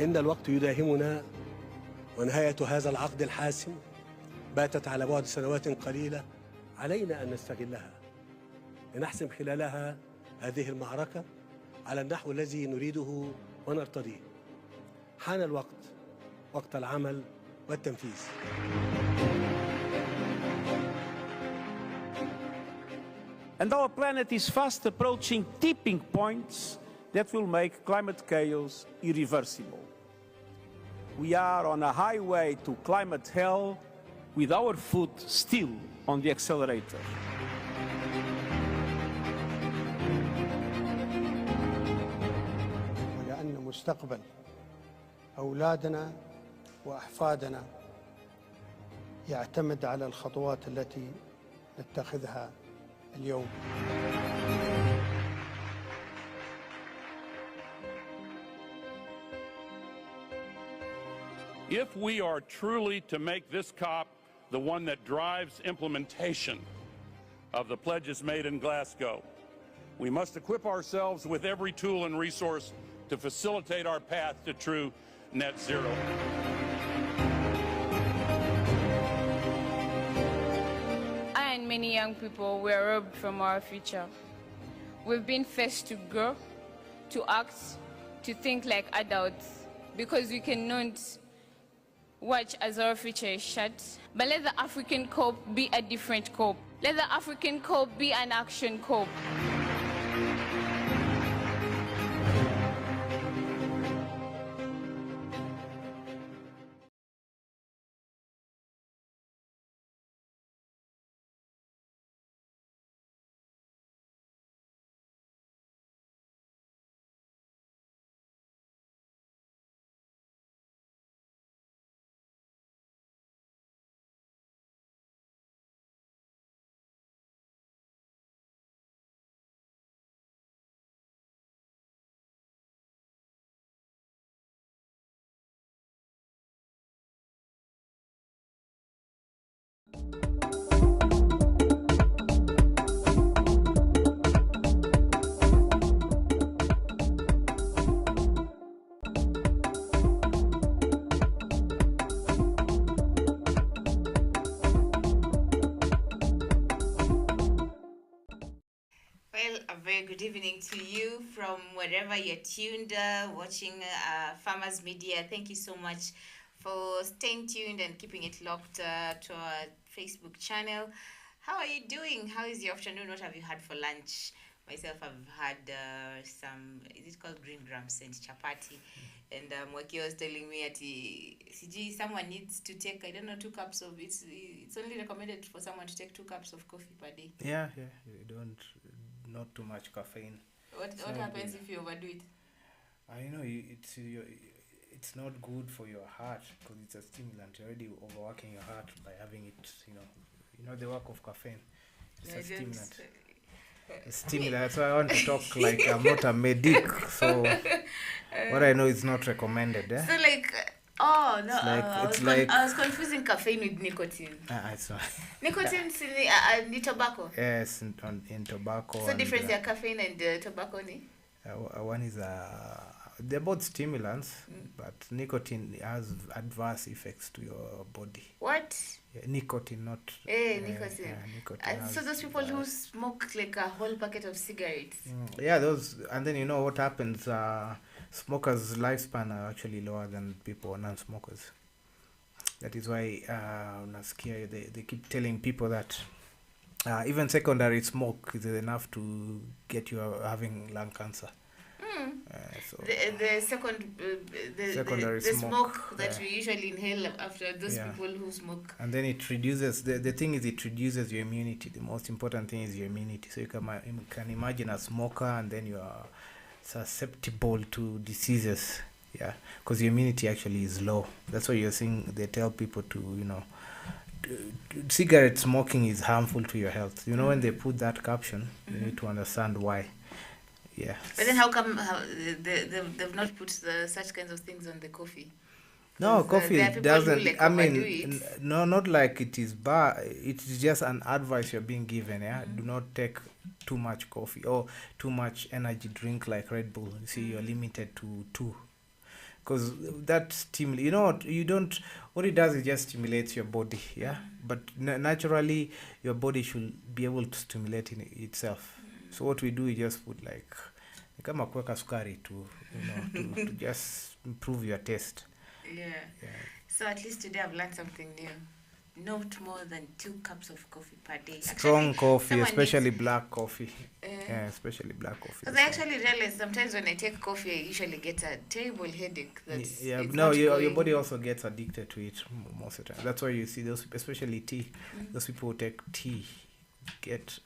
إن الوقت يداهمنا، ونهاية هذا العقد الحاسم باتت على بعد سنوات قليلة. علينا أن نستغلها لنحسم خلالها هذه المعركة على النحو الذي نريده ونرتضيه. حان الوقت، وقت العمل والتنفيذ. And our planet is fast approaching tipping points that will make climate chaos irreversible. We are on a highway to climate hell with our foot still on the accelerator. ولأن مستقبل أولادنا وأحفادنا يعتمد على الخطوات التي نتخذها اليوم. If we are truly to make this COP the one that drives implementation of the pledges made in Glasgow, we must equip ourselves with every tool and resource to facilitate our path to true net zero. I and many young people were robbed from our future. We've been forced to grow, to act, to think like adults, because we cannot watch as our future is shut. But let the African COP be a different COP. Let the African COP be an action COP. Well, a very good evening to you from wherever you're tuned, watching Farmers Media. Thank you so much for staying tuned and keeping it locked to our Facebook channel. How are you doing? How is your afternoon? What have you had for lunch? Myself, I've had some, is it called green grams and chapati? And Waki was telling me that CG, someone needs to take, I don't know, 2 cups of, it's only recommended for someone to take 2 cups of coffee per day. Yeah, you don't, not too much caffeine. What happens if you overdo it? I know it's not good for your heart because it's a stimulant. You're already overworking your heart by having it, you know the work of caffeine. It's a stimulant. A stimulant. That's why I want to talk like I'm not a medic. So what I know is not recommended. Eh? So oh no, I was confusing caffeine with nicotine. It's not. Nicotine is tobacco. Yes, in tobacco. So difference ya caffeine and tobacco ni? One is they're both stimulants, but nicotine has adverse effects to your body. What? Yeah, nicotine, not. Nicotine. Nicotine so those people who smoke like a whole packet of cigarettes. Those, and then you know what happens. Smokers' lifespan are actually lower than people non-smokers. That is why they keep telling people that even secondary smoke is enough to get you having lung cancer. So the secondary smoke that we usually inhale after those people who smoke. And then it reduces, the thing is it reduces your immunity. The most important thing is your immunity. So you can imagine a smoker and then you are susceptible to diseases. Yeah, because your immunity actually is low. That's why you're seeing, they tell people to, cigarette smoking is harmful to your health. When they put that caption, you need to understand why. Yeah. But then how come they've not put such kinds of things on the coffee? No, coffee doesn't. I mean, it. No, not like it is bad. It is just an advice you're being given. Yeah, do not take too much coffee or too much energy drink like Red Bull. You see, you're limited to 2. because that stimulates, you know what, you don't, what it does is just stimulates your body, yeah, but naturally your body should be able to stimulate in itself. So what we do is just put like kama kuweka sukari to, you know, to just improve your taste. Yeah. So at least today I've learned something new. Not more than 2 cups of coffee per day. Strong Actually, coffee, especially black coffee. Yeah, especially black coffee. Because I actually realize sometimes when I take coffee, I usually get a terrible headache. That's No, your body also gets addicted to it most of the time. That's why you see those, especially tea. Those people who take tea get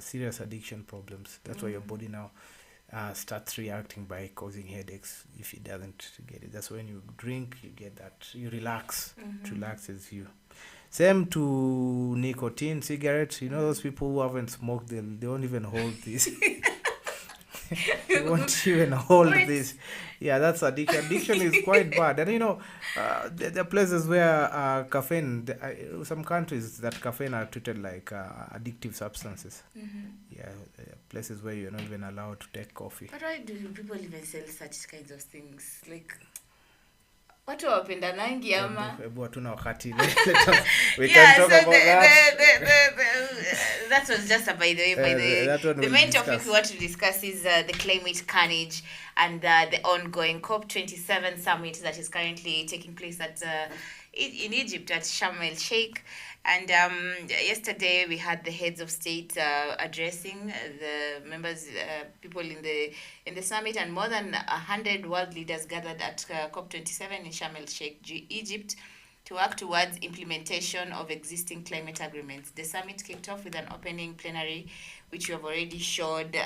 serious addiction problems. That's why your body now starts reacting by causing headaches if it doesn't get it. That's when you drink, you get that, you relax. It relaxes you. Same to nicotine, cigarettes. You know, those people who haven't smoked, they don't even hold this. They won't even hold this. Yeah, that's addiction. Addiction is quite bad. And you know, there are places where caffeine, some countries that caffeine are treated like addictive substances. Yeah, places where you're not even allowed to take coffee. But why do people even sell such kinds of things? Like, watu wapendanangi ama? Hebu hatuna wakati. We can talk about that. That was just by the way. The main topic we want to discuss is the climate carnage and the ongoing COP27 summit that is currently taking place at in Egypt at Sharm el Sheikh. And yesterday we had the heads of state addressing the members, people in the summit, and more than 100 world leaders gathered at COP27 in Sharm el Sheikh, Egypt, to work towards implementation of existing climate agreements. The summit kicked off with an opening plenary, which we have already showed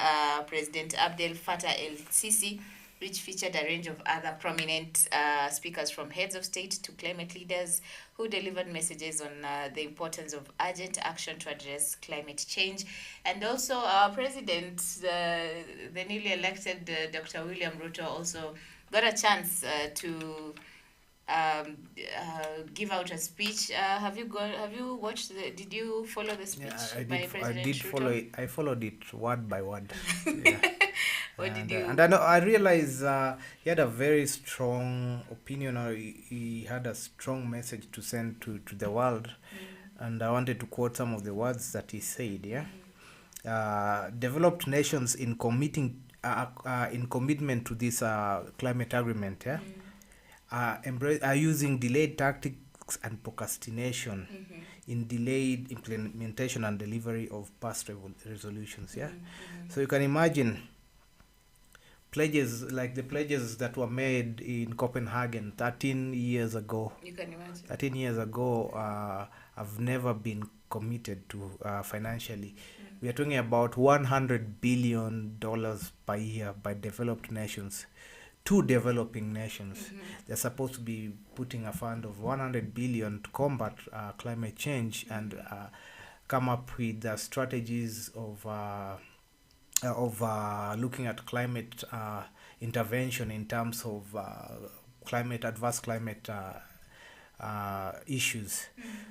President Abdel Fattah el-Sisi, which featured a range of other prominent speakers, from heads of state to climate leaders, who delivered messages on the importance of urgent action to address climate change. And also our president, the newly elected Dr. William Ruto, also got a chance to give out a speech. Have you watched did you follow the speech by President Ruto? I did follow it. I followed it word by word. Yeah. What did you? And I realized he had a very strong opinion, or he had a strong message to send to the world. And I wanted to quote some of the words that he said. Yeah, developed nations in commitment to this climate agreement. Yeah, are using delayed tactics and procrastination in delayed implementation and delivery of past resolutions. Yeah, so you can imagine pledges like the pledges that were made in Copenhagen 13 years ago. You can imagine. 13 years ago have never been committed to financially. We are talking about $100 billion per year by developed nations to developing nations. They're supposed to be putting a fund of 100 billion to combat climate change and come up with strategies of looking at climate intervention in terms of adverse climate issues.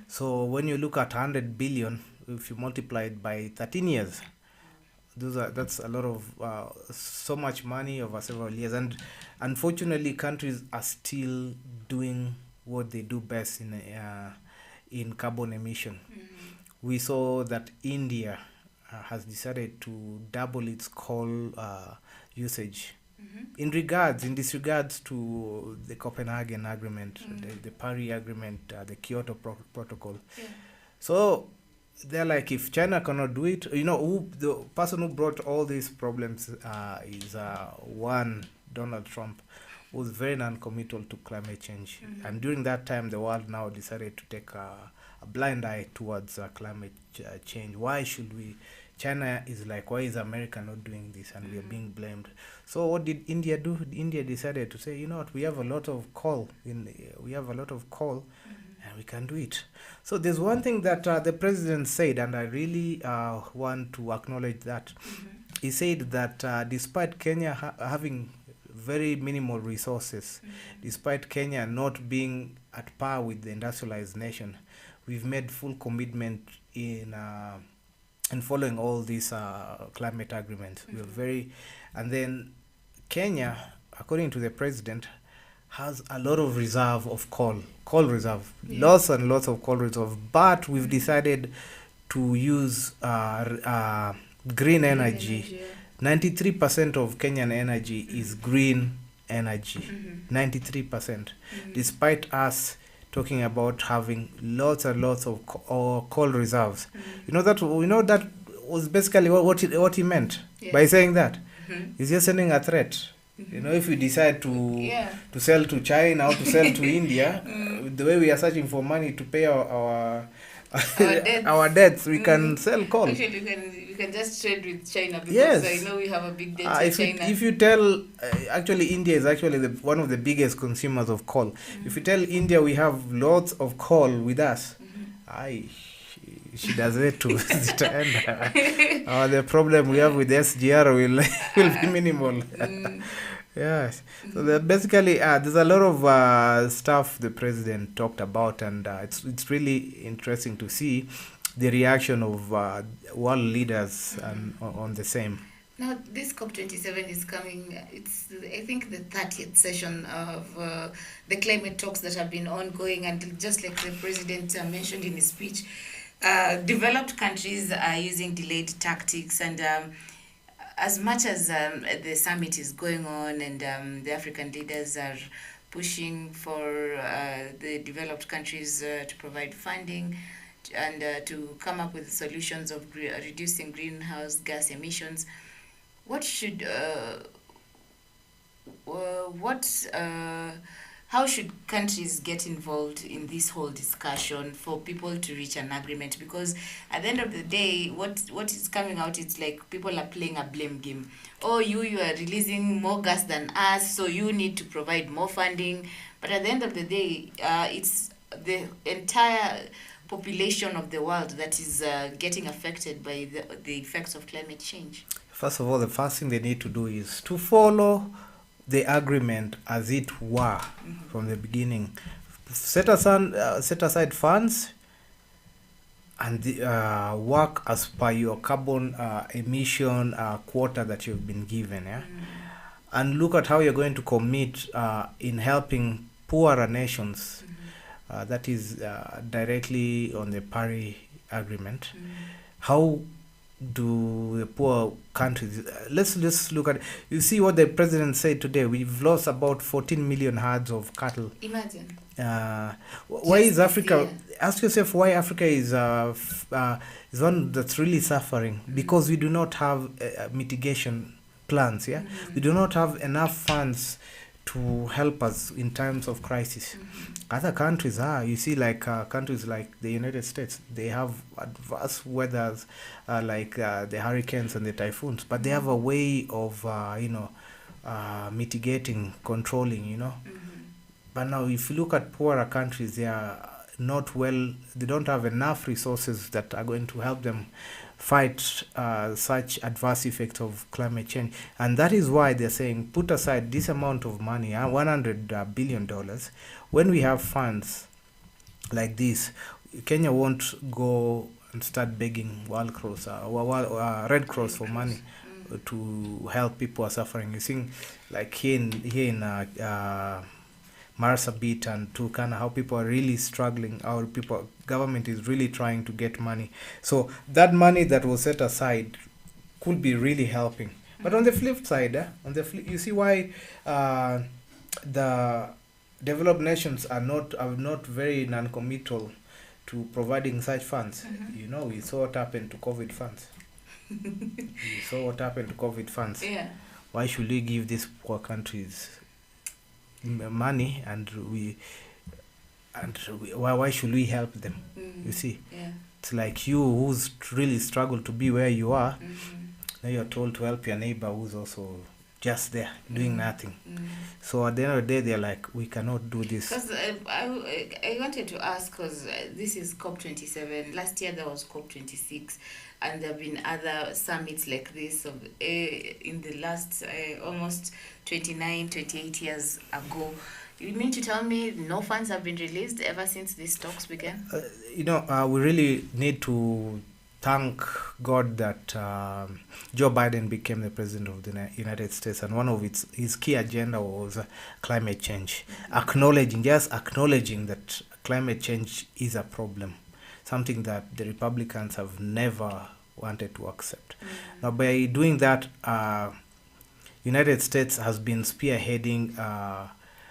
So when you look at 100 billion, if you multiply it by 13 years, that's a lot of so much money over several years. And unfortunately, countries are still doing what they do best in carbon emission. We saw that India has decided to double its coal usage in disregards to the Copenhagen Agreement, the Paris Agreement, the Kyoto Protocol. So they're like, if China cannot do it, you know, the person who brought all these problems is Donald Trump, who was very non-committal to climate change. And during that time, the world now decided to take a blind eye towards climate change. Why should we? China is like, why is America not doing this? And we are being blamed. So what did India do? India decided to say, you know what, we have a lot of coal and we can do it. So there's one thing that the president said, and I really want to acknowledge that. He said that despite Kenya having very minimal resources, despite Kenya not being at par with the industrialized nation, we've made full commitment in following all these climate agreements. And then Kenya, according to the president, has a lot of reserve of coal reserve, lots and lots of coal reserve. But we've decided to use green energy. 93% of Kenyan energy is green energy. 93%. Despite us talking about having lots and lots of coal reserves. You know that was basically what he meant by saying that. He's just sending a threat. You know, if we decide to sell to China or to sell to India, the way we are searching for money to pay our debts. Our debts, we can sell coal. Actually, we can just trade with China because I know we have a big debt with China. If you tell, actually India is actually one of the biggest consumers of coal. If you tell India we have lots of coal with us, she does it to visit, and the problem we have with SGR will be minimal. Yes. So basically, there's a lot of stuff the president talked about, and it's really interesting to see the reaction of world leaders on the same. Now, this COP27 is coming. It's, I think, the 30th session of the climate talks that have been ongoing, and just like the president mentioned in his speech, developed countries are using delayed tactics, and as much as the summit is going on and the African leaders are pushing for the developed countries to provide funding and to come up with solutions of reducing greenhouse gas emissions, how should countries get involved in this whole discussion for people to reach an agreement? Because at the end of the day, what is coming out, it's like people are playing a blame game. Oh, you are releasing more gas than us, so you need to provide more funding. But at the end of the day, it's the entire population of the world that is getting affected by the effects of climate change. First of all, the first thing they need to do is to follow the agreement as it were from the beginning. Set aside funds and work as per your carbon emission quota that you've been given, and look at how you're going to commit in helping poorer nations. That is directly on the Paris Agreement. How do the poor countries, let's just look at, you see what the president said today, we've lost about 14 million herds of cattle. Imagine. Why is Africa, ask yourself why Africa is one that's really suffering, because we do not have mitigation plans. We do not have enough funds to help us in times of crisis. Other countries you see, like countries like the United States, they have adverse weathers like the hurricanes and the typhoons, but they have a way of mitigating, controlling, But now if you look at poorer countries, they are not they don't have enough resources that are going to help them fight such adverse effects of climate change. And that is why they're saying put aside this amount of money, $100 billion. When we have funds like this, Kenya won't go and start begging Red Cross for money to help people who are suffering. You think like here in Marsabit and Turkana, how people are really struggling. Our government is really trying to get money. So that money that was set aside could be really helping. But on the flip side, you see why the developed nations are not very non-committal to providing such funds. We saw what happened to COVID funds. Why should we give these poor countries money why should we help them? You see, it's like you who's really struggled to be where you are. Now you're told to help your neighbor who's also just there doing nothing. So at the end of the day, they're like, we cannot do this. Because I wanted to ask, because this is COP27. Last year there was COP26, and there have been other summits like this in the last almost 28 years ago. You mean to tell me no funds have been released ever since these talks began? We really need to thank God that Joe Biden became the president of the United States, and one of his key agenda was climate change. Acknowledging that climate change is a problem, something that the Republicans have never wanted to accept. Now, by doing that, United States has been spearheading,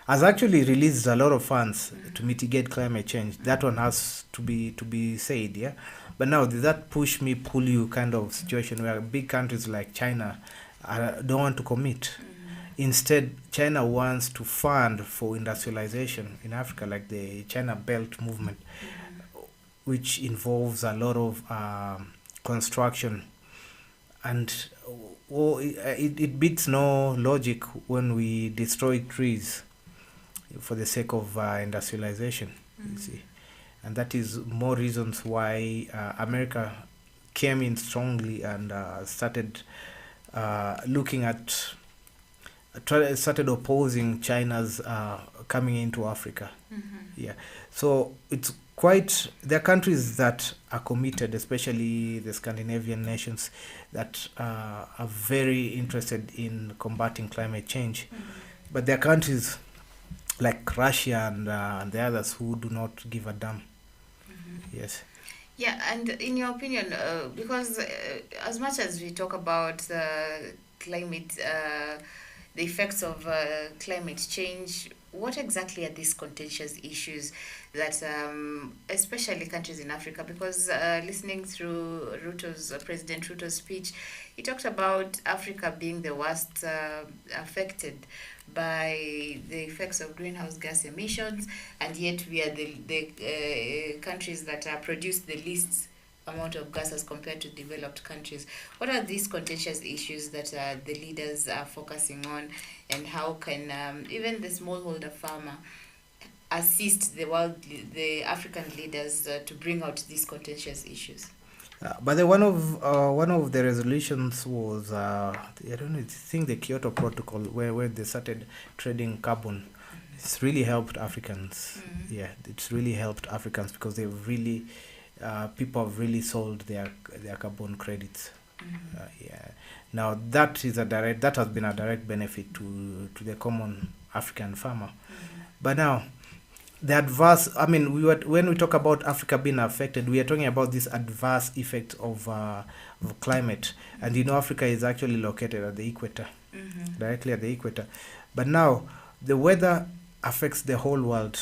has actually released a lot of funds to mitigate climate change. That one has to be said, yeah. But now that push me, pull you kind of situation where big countries like China don't want to commit. Instead, China wants to fund for industrialization in Africa, like the China Belt movement, which involves a lot of construction. And it beats no logic when we destroy trees for the sake of industrialization, you see. And that is more reasons why America came in strongly and started looking at, started opposing China's coming into Africa. Yeah. So it's quite, there are countries that are committed, especially the Scandinavian nations, that are very interested in combating climate change. But there are countries like Russia and the others who do not give a damn. Yes. Yeah, and in your opinion, because as much as we talk about climate, the effects of climate change, what exactly are these contentious issues that, especially countries in Africa? Because listening through President Ruto's speech, he talked about Africa being the worst affected by the effects of greenhouse gas emissions, and yet we are the countries that produce the least amount of gas as compared to developed countries. What are these contentious issues that the leaders are focusing on, and how can even the smallholder farmer assist the African leaders to bring out these contentious issues? But one of the resolutions was I don't know, I think the Kyoto Protocol, where they started trading carbon. It's really helped Africans. Yeah, it's really helped Africans because they've really people have really sold their carbon credits. Yeah. Now that has been a direct benefit to the common African farmer. But now, the adverse, I mean, when we talk about Africa being affected, we are talking about this adverse effect of climate. And Africa is actually located at the equator, directly at the equator. But now, the weather affects the whole world.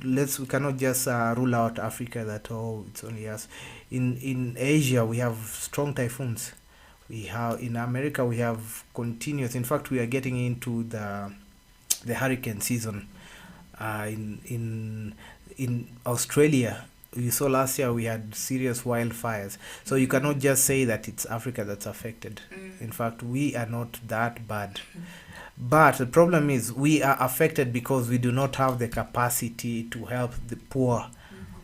We cannot just rule out Africa that, it's only us. In Asia, we have strong typhoons. In America, we have continuous. In fact, we are getting into the hurricane season. In Australia, you saw last year we had serious wildfires. So you cannot just say that it's Africa that's affected. In fact, we are not that bad. But the problem is we are affected because we do not have the capacity to help the poor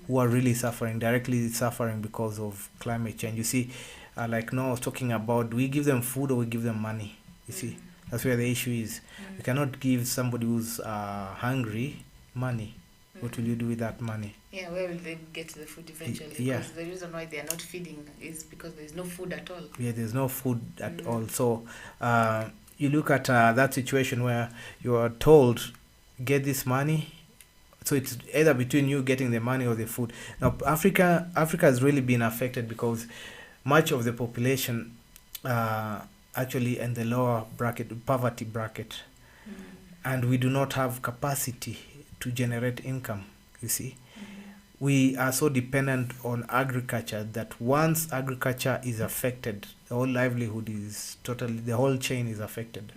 who are really suffering, directly suffering because of climate change. You see, like Noah was talking about, do we give them food or we give them money? You see, that's where the issue is. You cannot give somebody who's hungry money. What will you do with that money? Yeah, where will they get the food eventually? Yeah. Because the reason why they are not feeding is because there's no food at all. Yeah, there's no food at all. So you look at that situation where you are told, get this money. So it's either between you getting the money or the food. Now, Africa has really been affected because much of the population actually in the lower bracket, poverty bracket. And we do not have capacity to generate income, you see. We are so dependent on agriculture that once agriculture is affected, the whole livelihood is totally, the whole chain is affected.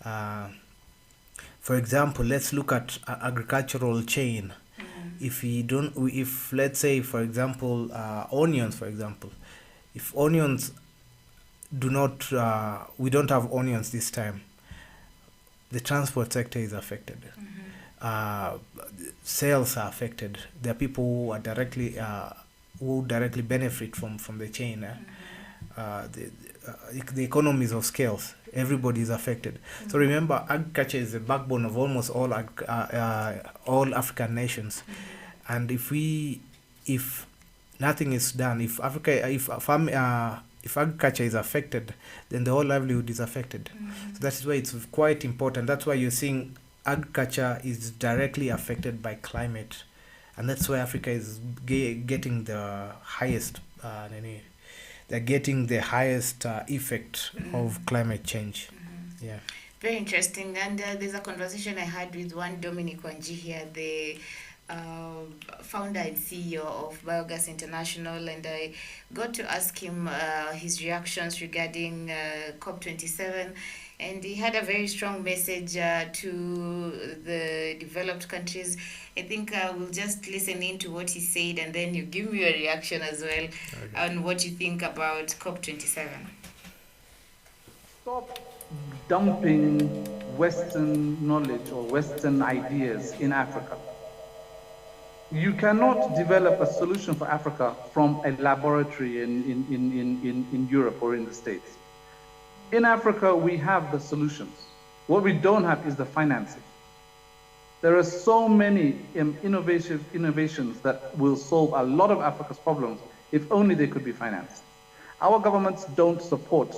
For example, let's look at agricultural chain. If let's say, for example, onions, for example, if onions we don't have onions this time, the transport sector is affected. Sales are affected. There are people who are directly benefit from the chain. The economies of scales. Everybody is affected. So remember, agriculture is the backbone of almost all African nations. And if nothing is done. If if agriculture is affected, then the whole livelihood is affected. So that is why it's quite important. That's why you're seeing agriculture is directly affected by climate, and that's why Africa is getting the highest. They're getting the highest effect of climate change. Yeah. Very interesting. And there's a conversation I had with one Dominic Wanji here, the founder and CEO of Biogas International, and I got to ask him his reactions regarding COP27, and he had a very strong message to the developed countries. I think we'll just listen in to what he said, and then you give me your reaction as well on what you think about COP27. Stop dumping Western knowledge or Western ideas in Africa. You cannot develop a solution for Africa from a laboratory in Europe or in the States. In Africa, we have the solutions. What we don't have is the financing. There are so many innovations that will solve a lot of Africa's problems if only they could be financed. Our governments don't support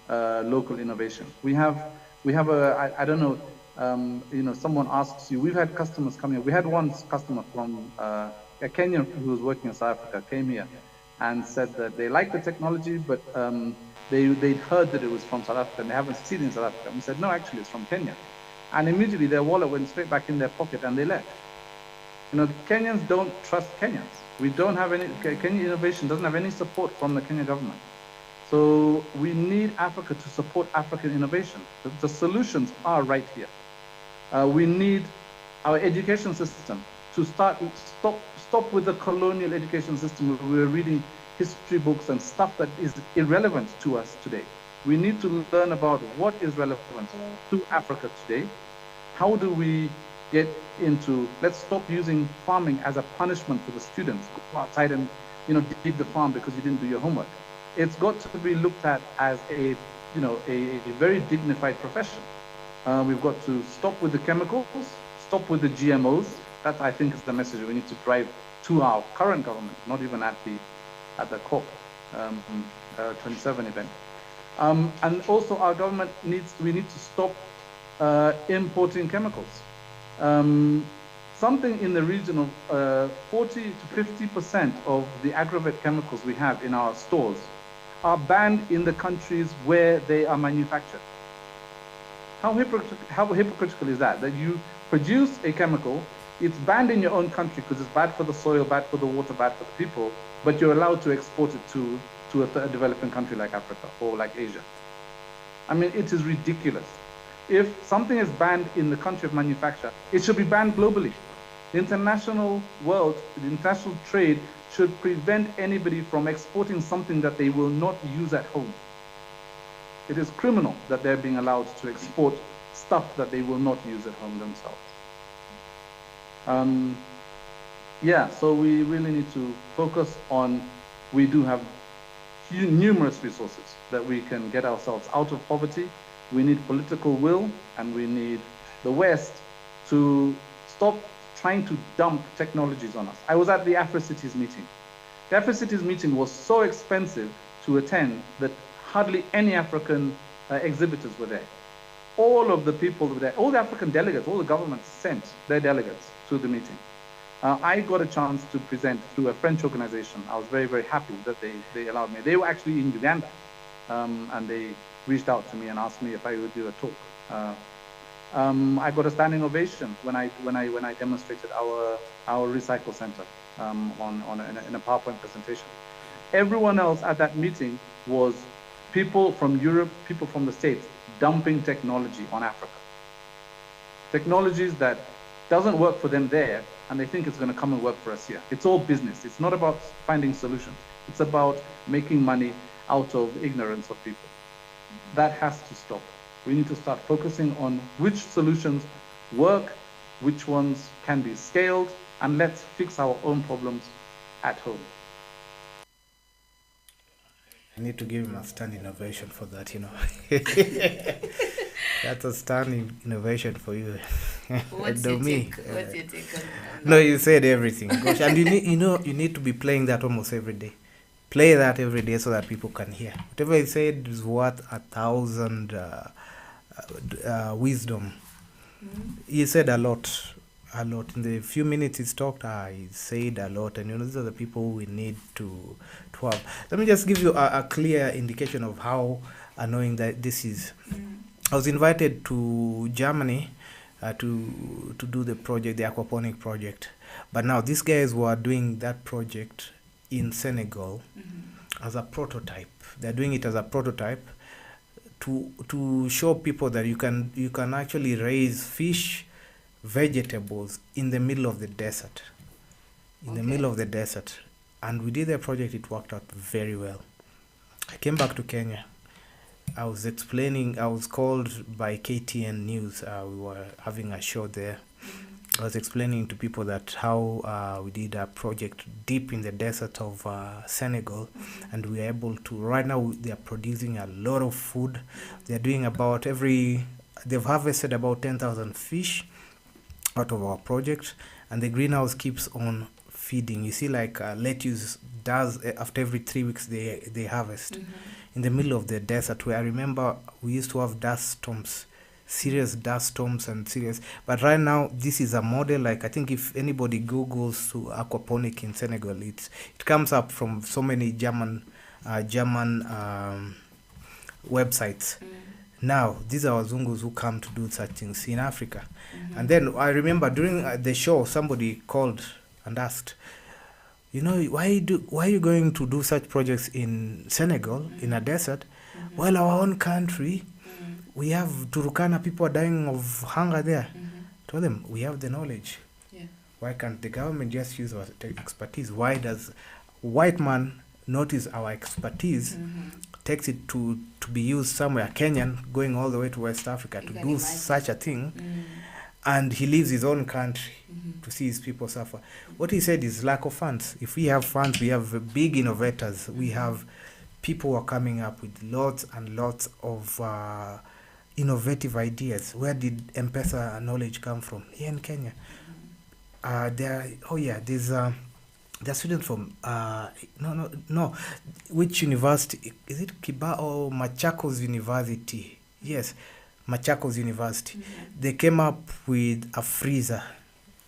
local innovation. We have I don't know, someone asks you, we've had customers come here. We had one customer from a Kenyan who was working in South Africa, came here and said that they like the technology, but they'd heard that it was from South Africa and they haven't seen it in South Africa. And we said, no, actually it's from Kenya. And immediately their wallet went straight back in their pocket and they left. Kenyans don't trust Kenyans. We don't have any, Kenya innovation doesn't have any support from the Kenya government. So we need Africa to support African innovation. The solutions are right here. We need our education system to stop with the colonial education system. We're reading history books and stuff that is irrelevant to us today. We need to learn about what is relevant to Africa today. How do we get into, let's stop using farming as a punishment for the students. Go outside and dig the farm because you didn't do your homework. It's got to be looked at as a very dignified profession. We've got to stop with the chemicals, stop with the GMOs. That, I think, is the message we need to drive to our current government, not even at the COP 27 event. And also our government we need to stop importing chemicals. Something in the region of 40 to 50% of the aggregate chemicals we have in our stores are banned in the countries where they are manufactured. How hypocritical is that? That you produce a chemical, it's banned in your own country because it's bad for the soil, bad for the water, bad for the people, but you're allowed to export it to a developing country like Africa or like Asia. I mean, it is ridiculous. If something is banned in the country of manufacture, it should be banned globally. The international world, the international trade should prevent anybody from exporting something that they will not use at home. It is criminal that they're being allowed to export stuff that they will not use at home themselves. So we really need to focus on, we do have numerous resources that we can get ourselves out of poverty. We need political will, and we need the West to stop trying to dump technologies on us. I was at the Afro-Cities meeting. The Afro-Cities meeting was so expensive to attend that hardly any African exhibitors were there. All of the people were there, all the African delegates, all the governments sent their delegates to the meeting. I got a chance to present through a French organization. I was very, very happy that they allowed me. They were actually in Uganda, and they reached out to me and asked me if I would do a talk. I got a standing ovation when I demonstrated our recycle center in a PowerPoint presentation. Everyone else at that meeting was people from Europe, people from the States, dumping technology on Africa. Technologies that doesn't work for them there, and they think it's going to come and work for us here. It's all business. It's not about finding solutions. It's about making money out of ignorance of people. That has to stop. We need to start focusing on which solutions work, which ones can be scaled, and let's fix our own problems at home. I need to give him a standing innovation for that, That's a standing innovation for you. What's your take? What's your take on No, you said everything. Gosh, and you need to be playing that almost every day. Play that every day so that people can hear. Whatever he said is worth 1,000 wisdom. He said a lot. In the few minutes he's talked, he said a lot. And these are the people we need to have. Let me just give you a clear indication of how annoying that this is. I was invited to Germany to do the project, the aquaponic project. But now these guys were doing that project in Senegal as a prototype. They're doing it as a prototype to show people that you can actually raise fish, vegetables in the middle of the desert. The middle of the desert. And we did the project, it worked out very well. I came back to Kenya. I was called by KTN News. We were having a show there. I was explaining to people that how we did a project deep in the desert of Senegal, and we are able to, right now they are producing a lot of food. They're doing they've harvested about 10,000 fish out of our project, and the greenhouse keeps on feeding. You see, like lettuce does, after every 3 weeks they harvest. In the middle of the desert, where I remember we used to have dust storms, serious dust storms and serious. But right now, this is a model. Like, I think if anybody Googles to aquaponic in Senegal, it comes up from so many German websites. Now, these are Wazungus who come to do such things in Africa. And then I remember during the show, somebody called and asked, why are you going to do such projects in Senegal, in a desert, while our own country, we have Turukana, people are dying of hunger there. Tell them, we have the knowledge. Why can't the government just use our expertise? Why does white man notice our expertise, takes it to be used somewhere, Kenyan, going all the way to West Africa to do such a thing, and he leaves his own country to see his people suffer? What he said is lack of funds. If we have funds, we have big innovators. We have people who are coming up with lots and lots of innovative ideas. Where did M-Pesa knowledge come from? Here in Kenya. There's students from which university? Is it Kiba or Machakos University? Yes, Machakos University. They came up with a freezer,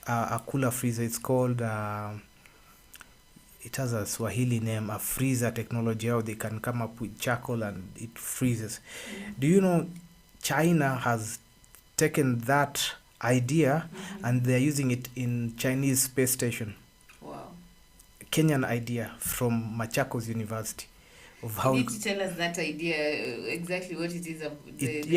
a cooler freezer. It's called, it has a Swahili name, a freezer technology, how they can come up with charcoal and it freezes. Do you know China has taken that idea and they're using it in Chinese space station? Wow. Kenyan idea from Machakos University. Of how you need to tell us that idea, exactly what it is.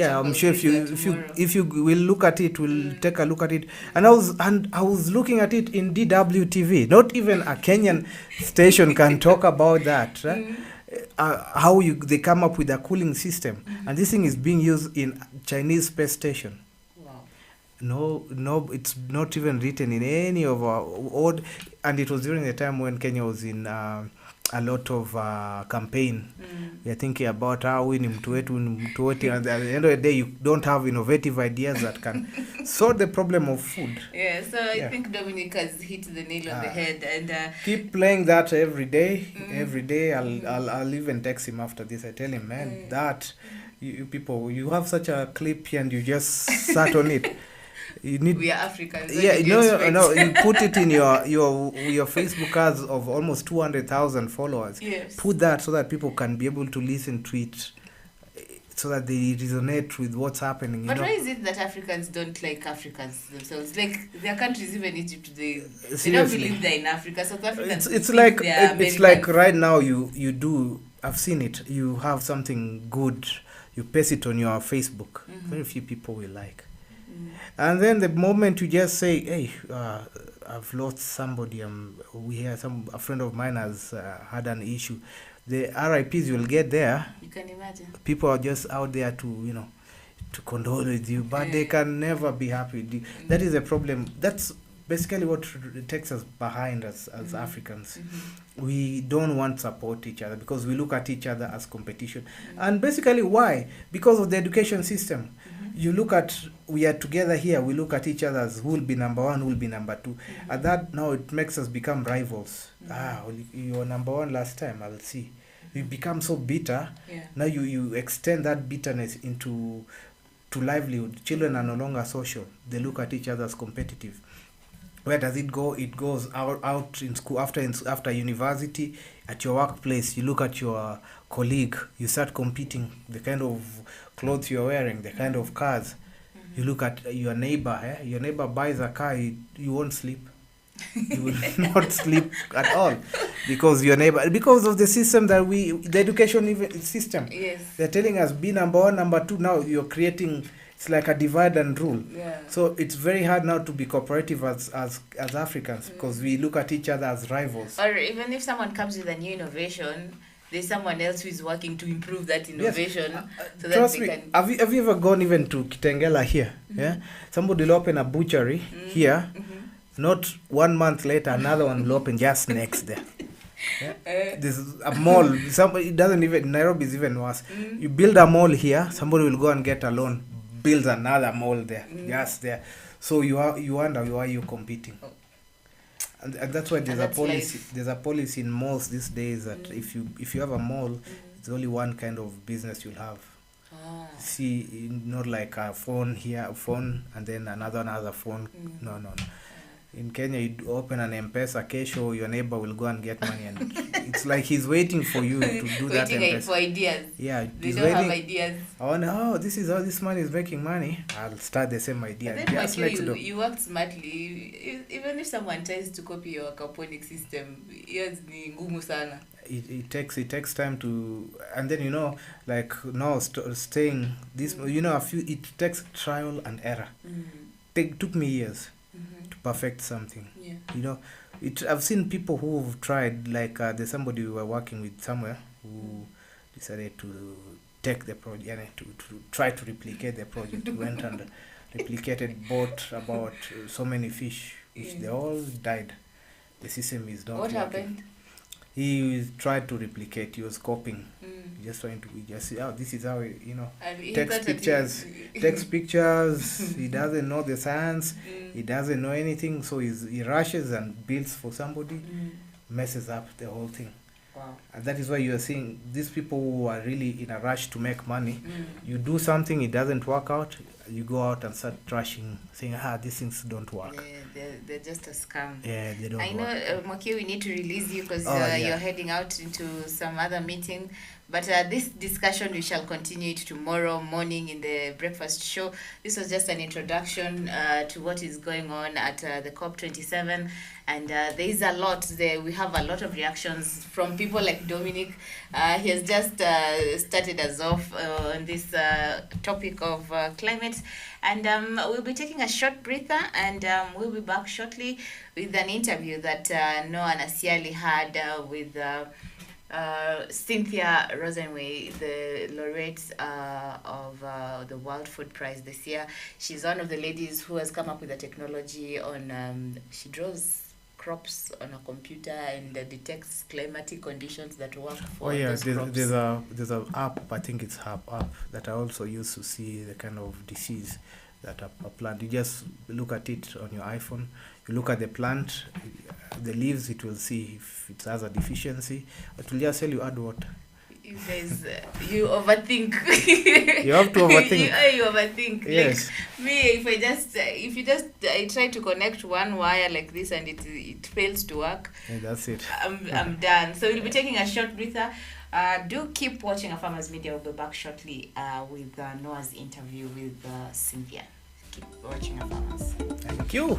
I'm sure if you will look at it, we'll take a look at it. And I was looking at it in DWTV. Not even a Kenyan station can talk about that. Right? How they come up with a cooling system, and this thing is being used in Chinese space station. Wow. No, it's not even written in any of our old. And it was during the time when Kenya was in a lot of campaign. We are thinking about how we need to wait, and at the end of the day, you don't have innovative ideas that can solve the problem of food. Yeah, so I think Dominic has hit the nail on the head, and keep playing that every day. Every day, I'll even text him after this. I tell him, man, that you people, you have such a clip and you just sat on it. We are Africans. Yeah, no. You put it in your Facebook ads of almost 200,000 followers. Yes. Put that so that people can be able to listen to it, so that they resonate with what's happening. But why is it that Africans don't like Africans themselves? Like their countries, even Egypt, they don't believe they're in Africa. South Africans. It's like right now you do. I've seen it. You have something good. You paste it on your Facebook. Very few people will like. And then the moment you just say, hey, I've lost somebody, a friend of mine has had an issue, the RIPs will get there. You can imagine. People are just out there to condole with you, but they can never be happy with you. That is a problem. That's basically what takes us behind as Africans. We don't want to support each other because we look at each other as competition. And basically why? Because of the education system. you look at, we are together here, we look at each other as who will be number one, who will be number two. And that now it makes us become rivals. Well, you were number one last time, I'll see. We become so bitter. Now you extend that bitterness into livelihood. Children are no longer social. They look at each other as competitive. Where does it go? It goes out in school, after university, at your workplace. You look at your colleague, you start competing, the kind of clothes you're wearing, the kind of cars. You look at your neighbor. Your neighbor buys a car, you won't sleep. You will not sleep at all because your neighbor, because of the system that the education system. Yes. They're telling us be number one, number two. Now you're creating, it's like a divide and rule. So it's very hard now to be cooperative as Africans because we look at each other as rivals. Or even if someone comes with a new innovation, there's someone else who is working to improve that innovation. So Trust that me, can... have you ever gone even to Kitengela here? Yeah, somebody will open a butchery here. Not 1 month later, another one will open just next there. There's a mall. Somebody, it doesn't even, Nairobi is even worse. You build a mall here, somebody will go and get a loan, build another mall there, just there. So you wonder why you're competing. And that's why there's a policy. Life. There's a policy in malls these days that if you have a mall, it's only one kind of business you'll have. See, not like a phone here, phone, and then another phone. No. In Kenya, you open an M-Pesa, kesho, your neighbor will go and get money, and it's like he's waiting for you to do that M-Pesa. Waiting for ideas. Yeah, they don't have ideas. I wonder, this is how this man is making money. I'll start the same idea. Just next door. You work smartly. Even if someone tries to copy your aquaponic system, yours ni ngumu sana. It takes time to, and then like now staying this, it takes trial and error. Took me years to perfect something. I've seen people who've tried, like there's somebody we were working with somewhere who decided to take the project, to try to replicate the project. Went and replicated, bought about so many fish, which they all died. The system is not working. Happened? He tried to replicate. He was copying. Just trying to this is how takes pictures. He doesn't know the science. He doesn't know anything. So he rushes and builds for somebody, messes up the whole thing. Wow. And that is why you are seeing these people who are really in a rush to make money. You do something, it doesn't work out, you go out and start trashing, saying, these things don't work. They're just a scam. Yeah, they don't work. I know, Mwaki, we need to release you because you're heading out into some other meeting. But this discussion, we shall continue it tomorrow morning in the breakfast show. This was just an introduction to what is going on at the COP27. And there is a lot there. We have a lot of reactions from people like Dominic. He has just started us off on this topic of climate. And we'll be taking a short breather, and we'll be back shortly with an interview that Noah Nasiali had with Cynthia Rosenway, the laureate of the World Food Prize this year. She's one of the ladies who has come up with a technology on, she draws crops on a computer and detects climatic conditions that work for those crops. There's a app, I think it's app that I also use to see the kind of disease that a plant. You just look at it on your iPhone. You look at the plant, the leaves. It will see if it has a deficiency. It will just tell you add water. You guys, you overthink. You have to overthink. You overthink. Yes. Like me, I try to connect one wire like this and it fails to work. Yeah, that's it. I'm done. So we'll be taking a short breather. Do keep watching A Farmer's Media. We'll be back shortly with Noah's interview with Cynthia. Keep watching A Farmer's. Thank you.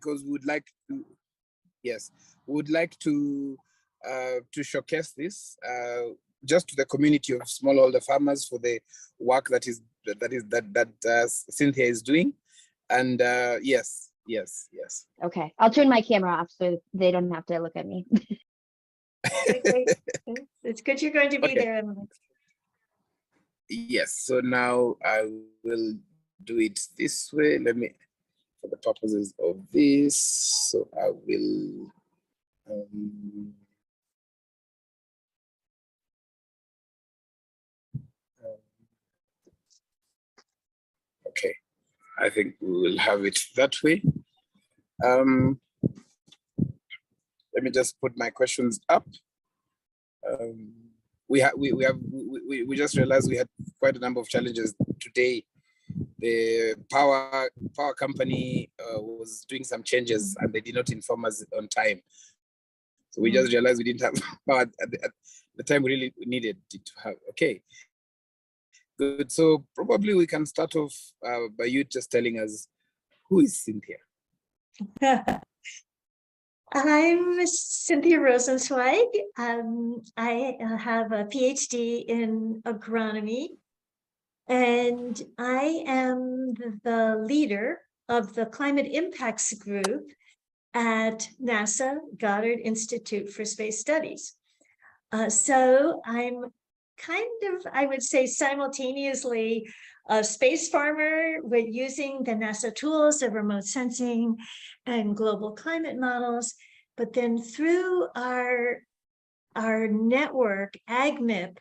because we would like to, yes, we would like to showcase this just to the community of smallholder farmers for the work that Cynthia is doing. And yes. Okay, I'll turn my camera off so they don't have to look at me. Okay. It's good you're going to be there, Emily. Yes, so now I will do it this way. Let me, for the purposes of this, so I will okay, I think we will have it that way. Let me just put my questions up. We just realized we had quite a number of challenges today. The power company was doing some changes and they did not inform us on time. So we just realized we didn't have power at the time we really needed it to have. Okay, good. So probably we can start off by you just telling us, who is Cynthia? I'm Cynthia Rosenzweig. I have a PhD in agronomy, and I am the leader of the Climate Impacts Group at NASA Goddard Institute for Space Studies. So I'm kind of, I would say, simultaneously a space farmer with using the NASA tools of remote sensing and global climate models, but then through our network, AgMIP,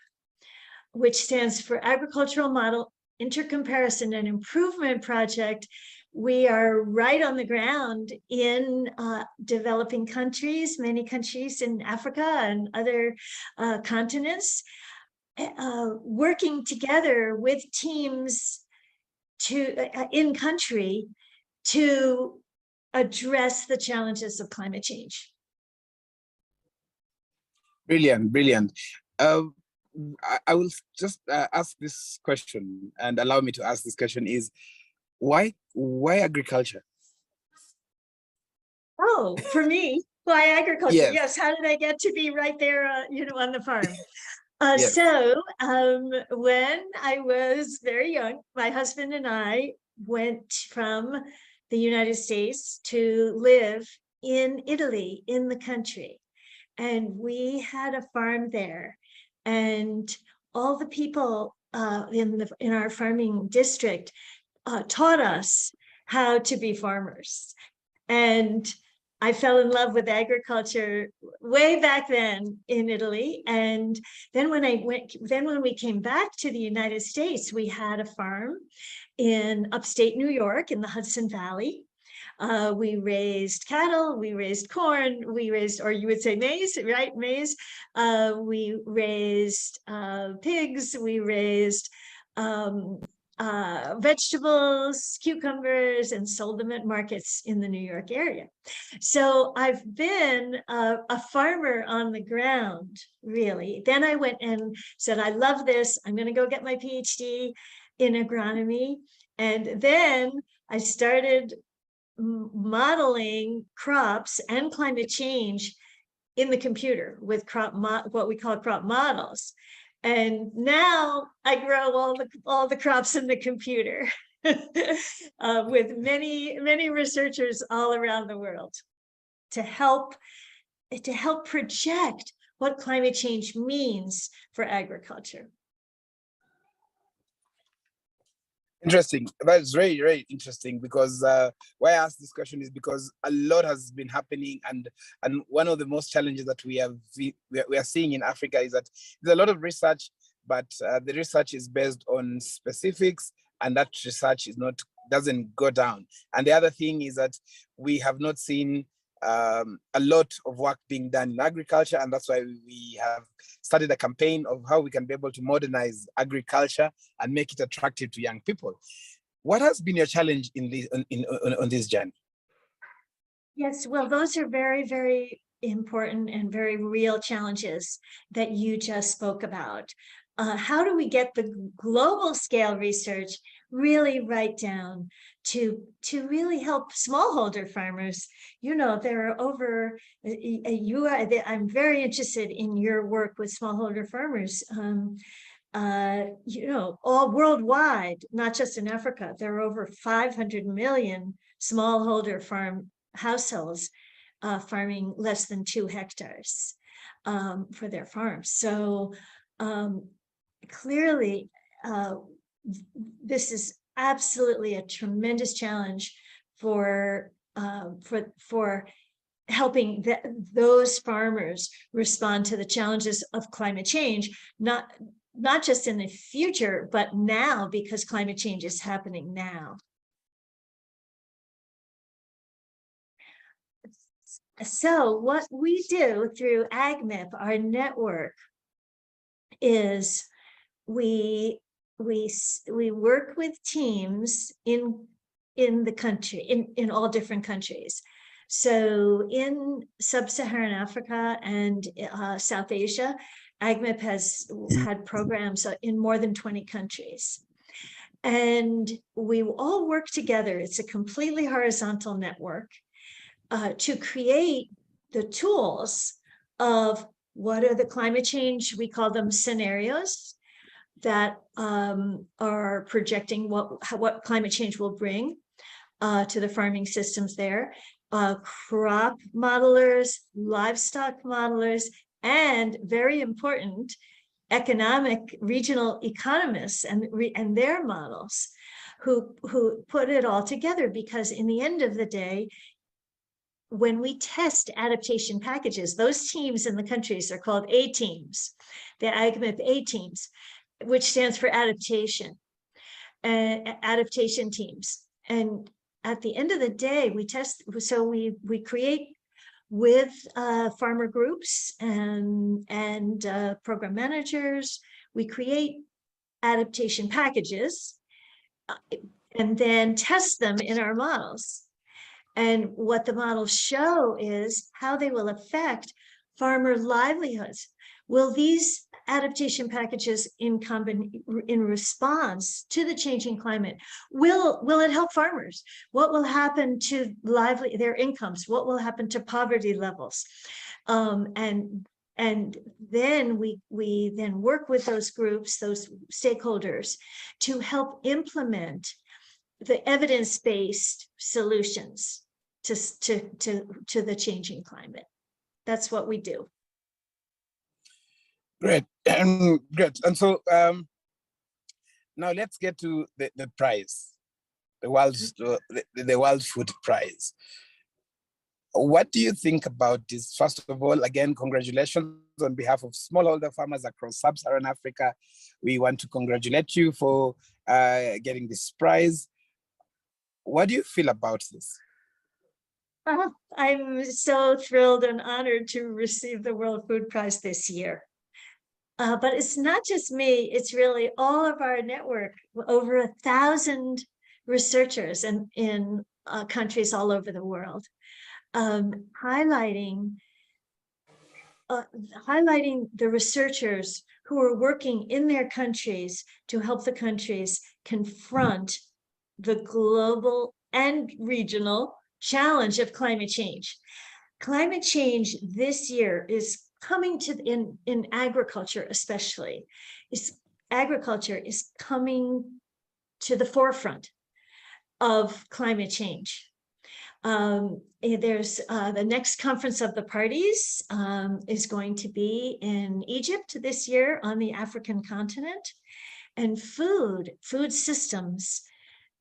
which stands for Agricultural Model Intercomparison and Improvement Project, we are right on the ground in developing countries, many countries in Africa and other continents, working together with teams in country to address the challenges of climate change. Brilliant. I will just ask this question, and allow me to ask this question is, why agriculture? Oh, for me, why agriculture? Yes. Yes. How did I get to be right there, on the farm? Yes. So when I was very young, my husband and I went from the United States to live in Italy, in the country. And we had a farm there. And all the people in our farming district taught us how to be farmers. And I fell in love with agriculture way back then in Italy. And then when we came back to the United States, we had a farm in upstate New York in the Hudson Valley. We raised cattle, we raised corn, we raised, or you would say maize, right? Maize. We raised pigs, we raised vegetables, cucumbers, and sold them at markets in the New York area. So I've been a farmer on the ground, really. Then I went and said, I love this. I'm going to go get my PhD in agronomy. And then I started modeling crops and climate change in the computer with what we call crop models. And now I grow all the crops in the computer with many researchers all around the world to help project what climate change means for agriculture. Interesting. That's very, very interesting, because why I asked this question is because a lot has been happening, and one of the most challenges that we are seeing in Africa is that there's a lot of research, but the research is based on specifics, and that research doesn't go down. And the other thing is that we have not seen a lot of work being done in agriculture, and that's why we have started a campaign of how we can be able to modernize agriculture and make it attractive to young people. What has been your challenge on this journey? Yes, well, those are very, very important and very real challenges that you just spoke about. how do we get the global scale research really right down to really help smallholder farmers? You know, there are over, I'm very interested in your work with smallholder farmers. You know, all worldwide, not just in Africa, there are over 500 million smallholder farm households farming less than 2 hectares for their farms. So clearly, this is absolutely a tremendous challenge for helping those farmers respond to the challenges of climate change, not just in the future, but now, because climate change is happening now. So what we do through AgMIP, our network, is we work with teams in the country, in all different countries. So in sub-Saharan Africa and South Asia, AgMIP has had programs in more than 20 countries. And we all work together. It's a completely horizontal network to create the tools of what are the climate change, we call them scenarios, that are projecting what climate change will bring to the farming systems there. Crop modelers, livestock modelers, and very important, economic regional economists and their models who put it all together, because in the end of the day, when we test adaptation packages, those teams in the countries are called A teams, the AgMIP A teams, which stands for adaptation teams. And at the end of the day, we test, so we create with farmer groups and program managers, we create adaptation packages and then test them in our models. And what the models show is how they will affect farmer livelihoods. Will these adaptation packages in response to the changing climate, will it help farmers? What will happen to their incomes? What will happen to poverty levels? And then we then work with those groups, those stakeholders, to help implement the evidence-based solutions to the changing climate. That's what we do. Great, great. And so now let's get to the prize, the World Food Prize. What do you think about this? First of all, again, congratulations on behalf of smallholder farmers across sub-Saharan Africa. We want to congratulate you for getting this prize. What do you feel about this? I'm so thrilled and honored to receive the World Food Prize this year. But it's not just me, it's really all of our network, over 1,000 researchers in countries all over the world, highlighting the researchers who are working in their countries to help the countries confront the global and regional challenge of climate change. Climate change this year is coming to, in agriculture especially, agriculture is coming to the forefront of climate change. There's the next conference of the parties is going to be in Egypt this year on the African continent, and food systems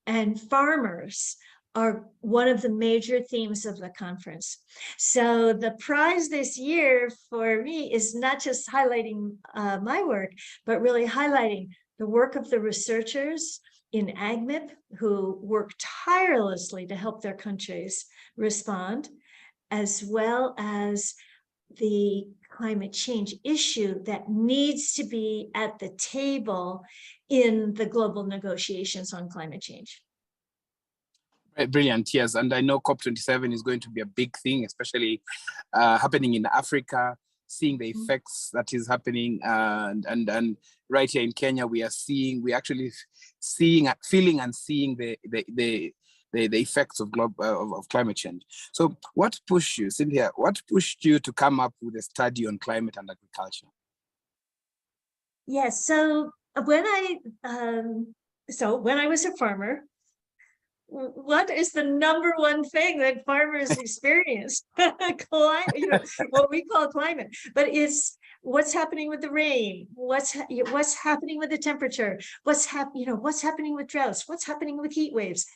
and farmers are one of the major themes of the conference. So the prize this year for me is not just highlighting my work, but really highlighting the work of the researchers in AgMIP who work tirelessly to help their countries respond, as well as the climate change issue that needs to be at the table in the global negotiations on climate change. Brilliant, yes. And I know COP27 is going to be a big thing, especially happening in Africa. seeing the effects that is happening, and right here in Kenya, we actually seeing, feeling, and seeing the effects of climate change. So, what pushed you, Cynthia? What pushed you to come up with a study on climate and agriculture? Yes. So when I was a farmer, what is the number one thing that farmers experience? What we call climate, but it's what's happening with the rain, what's happening with the temperature, what's happening with droughts, what's happening with heat waves.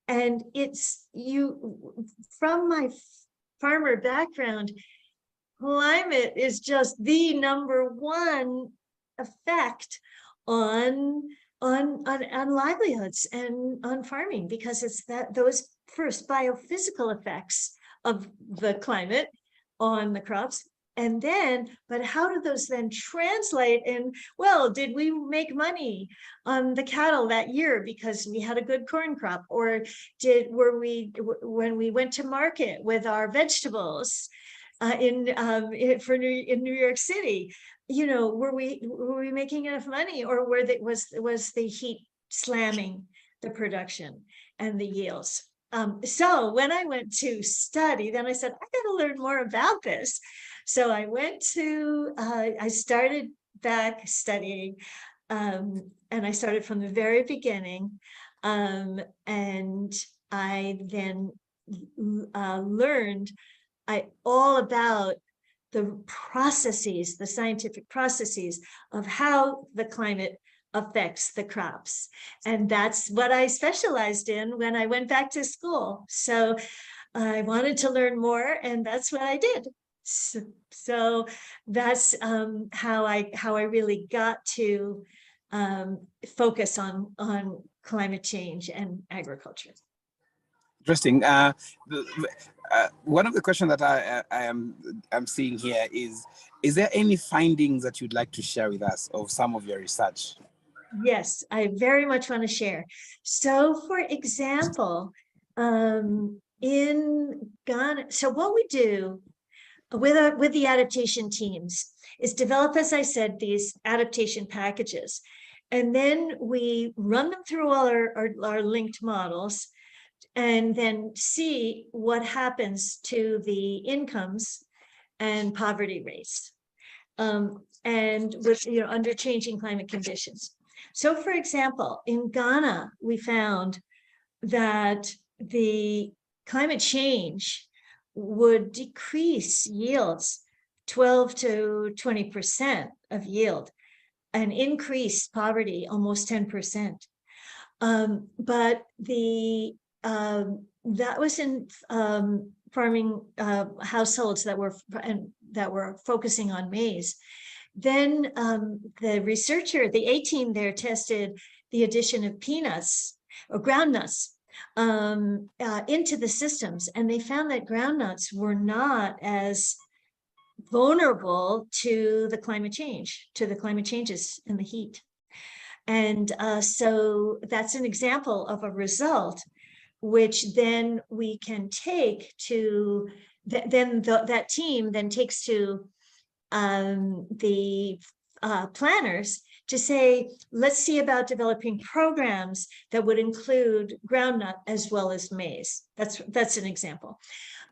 And it's from my farmer background, climate is just the number one effect on livelihoods and on farming, because it's those first biophysical effects of the climate on the crops. And then, but how do those then translate in, well, did we make money on the cattle that year because we had a good corn crop? Or when we went to market with our vegetables in New York City, were we making enough money, or was the heat slamming the production and the yields? So when I went to study, then I said, I got to learn more about this. So I started back studying, and I started from the very beginning. And I then learned all about the processes, the scientific processes of how the climate affects the crops. And that's what I specialized in when I went back to school. So I wanted to learn more, and that's what I did. So that's how I really got to focus on climate change and agriculture. Interesting. One of the questions that I'm seeing here is there any findings that you'd like to share with us of some of your research? Yes, I very much want to share. So, for example, in Ghana, so what we do with the adaptation teams is develop, as I said, these adaptation packages, and then we run them through all our linked models, and then see what happens to the incomes and poverty rates, and with under changing climate conditions. So, for example, in Ghana, we found that the climate change would decrease yields 12 to 20% of yield, and increase poverty almost 10%. But that was in farming households that were focusing on maize. Then the researcher, the A team there, tested the addition of peanuts or groundnuts into the systems, and they found that groundnuts were not as vulnerable to the climate changes in the heat. And so that's an example of a result which then we can take to, that team then takes to the planners to say, let's see about developing programs that would include groundnut as well as maize. That's an example.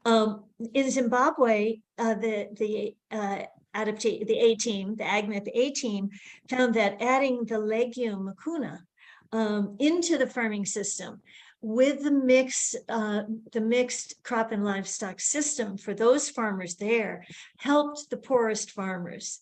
In Zimbabwe, the A team, the AgMet A team, found that adding the legume mucuna into the farming system with the mixed crop and livestock system for those farmers there helped the poorest farmers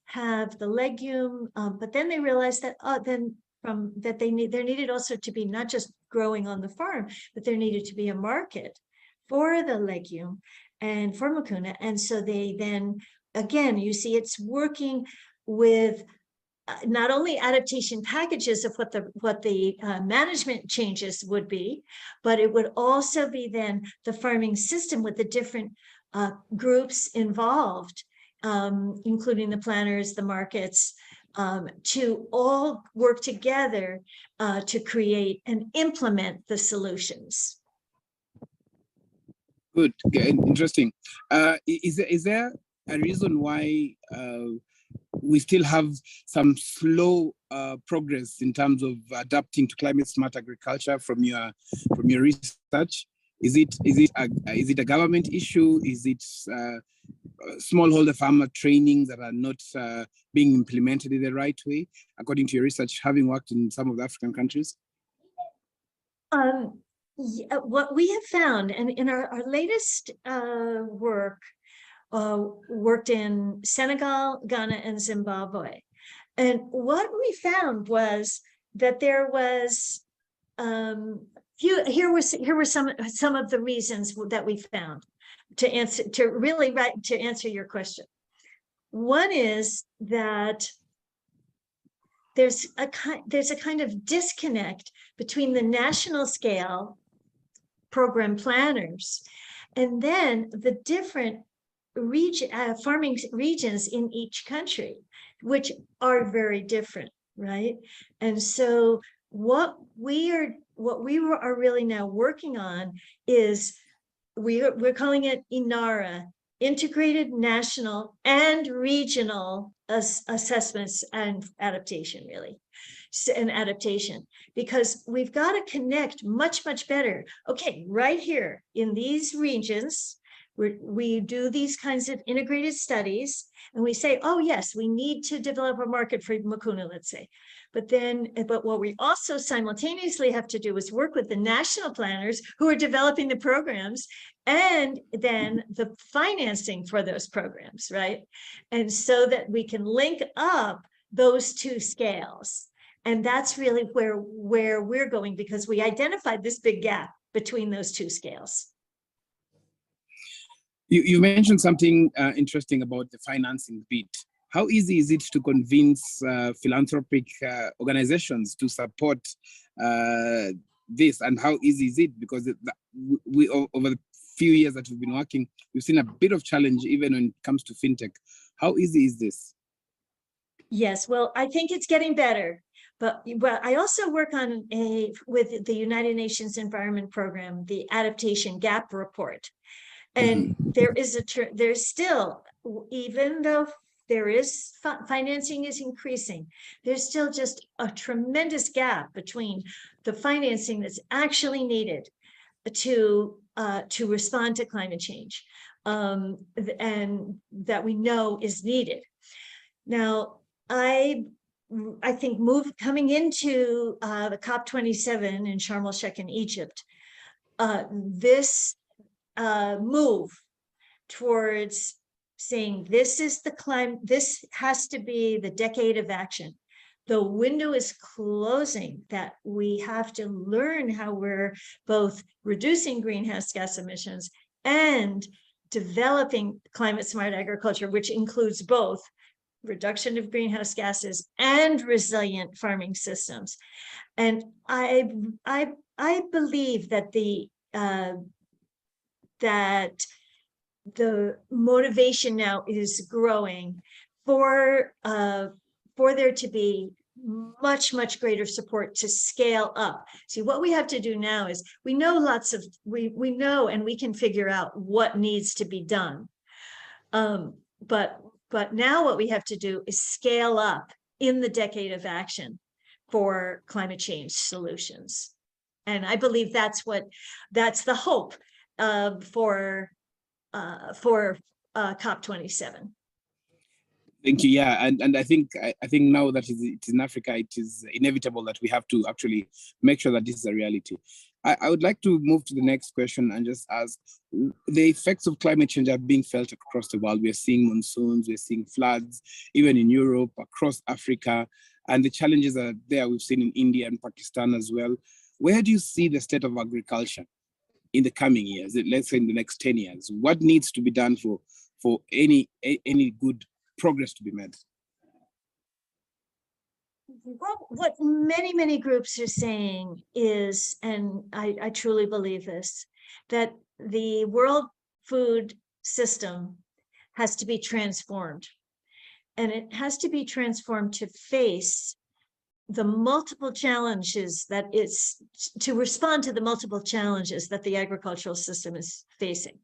have the legume, but then they realized that there needed also to be not just growing on the farm, but there needed to be a market for the legume and for mucuna. And so they then, again, you see it's working with not only adaptation packages of what the management changes would be, but it would also be then the farming system with the different groups involved, including the planners, the markets, to all work together to create and implement the solutions. Good, interesting. Is there a reason why we still have some slow progress in terms of adapting to climate smart agriculture from your research? Is it a government issue? Is it smallholder farmer trainings that are not being implemented in the right way, according to your research, having worked in some of the African countries? What we have found, and in our latest work, worked in Senegal, Ghana, and Zimbabwe. And what we found was that there was here were some of the reasons that we found to answer your question. One is that there's a kind of disconnect between the national scale program planners and then the different farming regions in each country, which are very different, right? And so what we are really now working on is we're calling it INARA, Integrated National and Regional Assessments and Adaptation, really, and adaptation, because we've got to connect much better. Okay, right here in these regions, we do these kinds of integrated studies, and we say, oh yes, we need to develop a market for Mucuna, let's say. But what we also simultaneously have to do is work with the national planners who are developing the programs, and then the financing for those programs, right? And so that we can link up those two scales. And that's really where we're going, because we identified this big gap between those two scales. You mentioned something interesting about the financing bit. How easy is it to convince philanthropic organizations to support this, and how easy is it? Because we over the few years that we've been working, we've seen a bit of challenge even when it comes to fintech. How easy is this? Yes, well, I think it's getting better. But I also work on with the United Nations Environment Program, the Adaptation Gap Report. And there's still, even though there is financing is increasing, there's still just a tremendous gap between the financing that's actually needed to respond to climate change, and that we know is needed. Now, I think coming into the COP27 in Sharm el-Sheikh in Egypt, this move towards saying this has to be the decade of action. The window is closing, that we have to learn how we're both reducing greenhouse gas emissions and developing climate smart agriculture, which includes both reduction of greenhouse gases and resilient farming systems. And I believe that the motivation now is growing for there to be much greater support to scale up. See, what we have to do now is we know and we can figure out what needs to be done. But now what we have to do is scale up in the decade of action for climate change solutions. And I believe that's the hope for COP27. Thank you. Yeah, and I think now that it is in Africa, it is inevitable that we have to actually make sure that this is a reality. I would like to move to the next question and just ask, the effects of climate change are being felt across the world. We are seeing monsoons, we're seeing floods, even in Europe, across Africa, and the challenges are there. We've seen in India and Pakistan as well. Where do you see the state of agriculture in the coming years, let's say in the next 10 years? What needs to be done for any good progress to be made? What many groups are saying is, and I truly believe this, that the world food system has to be transformed. And it has to be transformed to face the multiple challenges that it's to respond to the multiple challenges that the agricultural system is facing.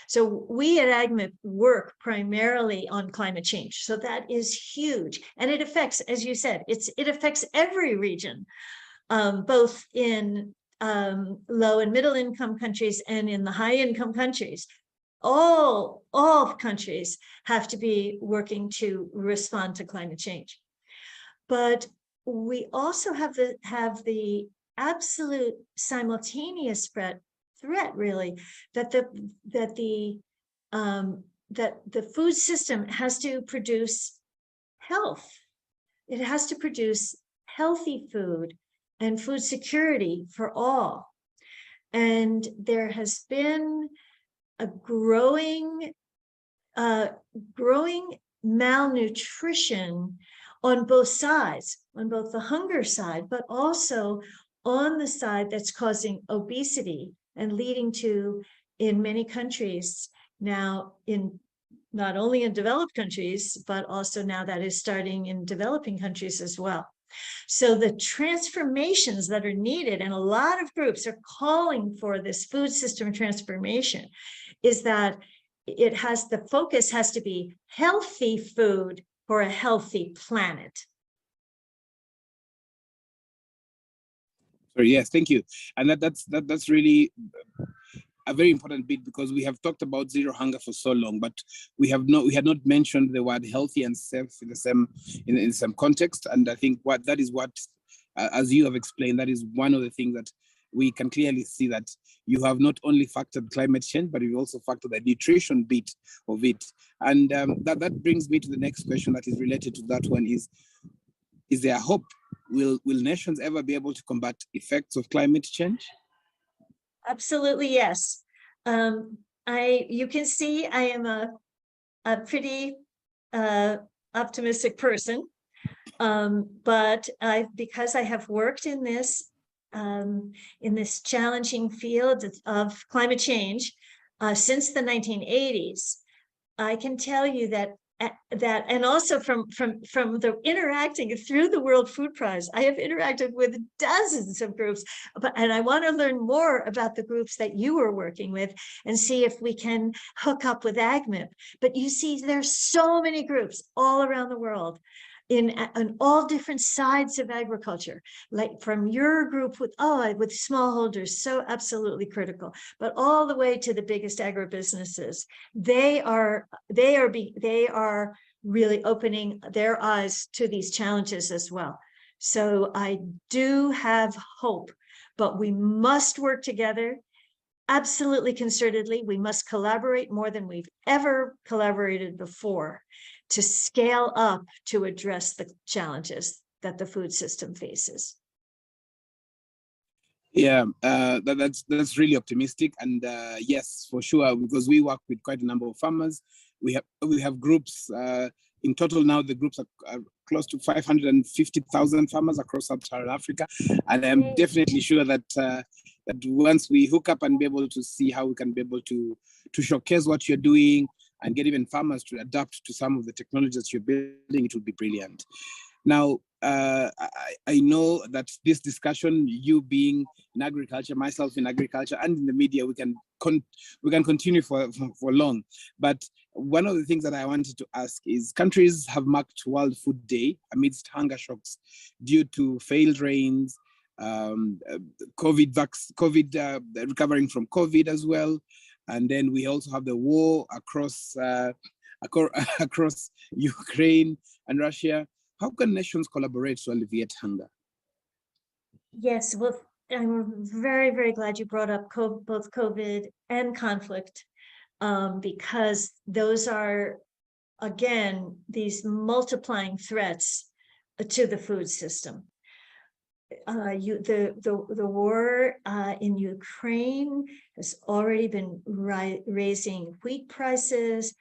So we at AgMIP work primarily on climate change. So that is huge. And it affects, as you said, it affects every region, both in low and middle income countries and in the high income countries. All countries have to be working to respond to climate change. But we also have the absolute simultaneous threat really that the food system has to produce health. It has to produce healthy food and food security for all. And there has been a growing malnutrition on both sides, on both the hunger side, but also on the side that's causing obesity and leading to, in many countries now, in not only in developed countries, but also now that is starting in developing countries as well. So the transformations that are needed, and a lot of groups are calling for this food system transformation, is that the focus has to be healthy food for a healthy planet. Yes, thank you. And that's really a very important bit, because we have talked about zero hunger for so long, but we had not mentioned the word healthy and safe in the same context. And I think as you have explained, that is one of the things that we can clearly see, that you have not only factored climate change, but you also factored the nutrition bit of it. And that brings me to the next question that is related to that one: is there hope? Will nations ever be able to combat effects of climate change? Absolutely, yes. You can see I am a pretty optimistic person, but because I have worked in this challenging field of climate change since the 1980s, I can tell you that and also from the interacting through the World Food Prize, I have interacted with dozens of groups, and I want to learn more about the groups that you are working with and see if we can hook up with AgMIP. But you see, there's so many groups all around the world on all different sides of agriculture, like from your group with smallholders, so absolutely critical, but all the way to the biggest agribusinesses. They are really opening their eyes to these challenges as well. So I do have hope, but we must work together. Absolutely concertedly. We must collaborate more than we've ever collaborated before to scale up to address the challenges that the food system faces. Yeah, that's really optimistic, and yes, for sure, because we work with quite a number of farmers. We have groups. In total now, the groups are close to 550,000 farmers across Sub-Saharan Africa, and I'm definitely sure that once we hook up and be able to see how we can be able to showcase what you're doing and get even farmers to adapt to some of the technologies that you're building, it would be brilliant. Now, I know that this discussion, you being in agriculture, myself in agriculture, and in the media, we can continue for long. But one of the things that I wanted to ask is, countries have marked World Food Day amidst hunger shocks due to failed rains, recovering from COVID as well. And then we also have the war across Ukraine and Russia. How can nations collaborate to alleviate hunger? Yes, well, I'm very, very glad you brought up both COVID and conflict, because those are, again, these multiplying threats to the food system. The war in Ukraine has already been raising wheat prices,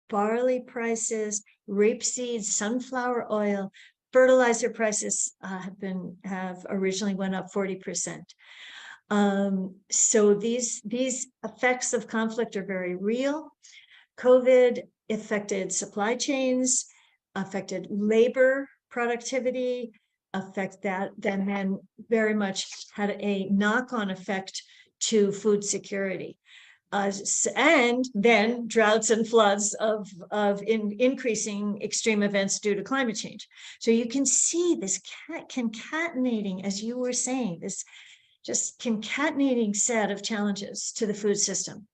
barley prices, rapeseed, sunflower oil, fertilizer prices have originally went up 40%. So these effects of conflict are very real. COVID affected supply chains, affected labor productivity, effect that then very much had a knock-on effect to food security. And then droughts and floods of increasing extreme events due to climate change. So you can see this concatenating, as you were saying, this just concatenating set of challenges to the food system.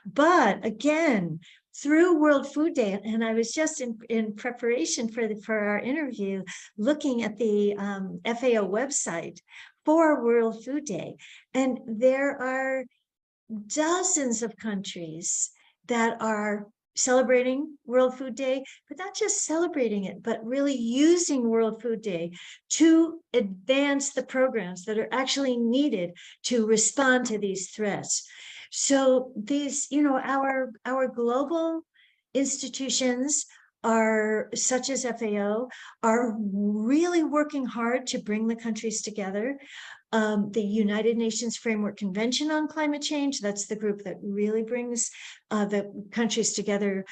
But again, through World Food Day, and I was just in preparation for our interview, looking at the FAO website for World Food Day, and there are dozens of countries that are celebrating World Food Day, but not just celebrating it, but really using World Food Day to advance the programs that are actually needed to respond to these threats. So these, our global institutions are, such as FAO, are really working hard to bring the countries together. The United Nations Framework Convention on Climate Change, that's the group that really brings the countries together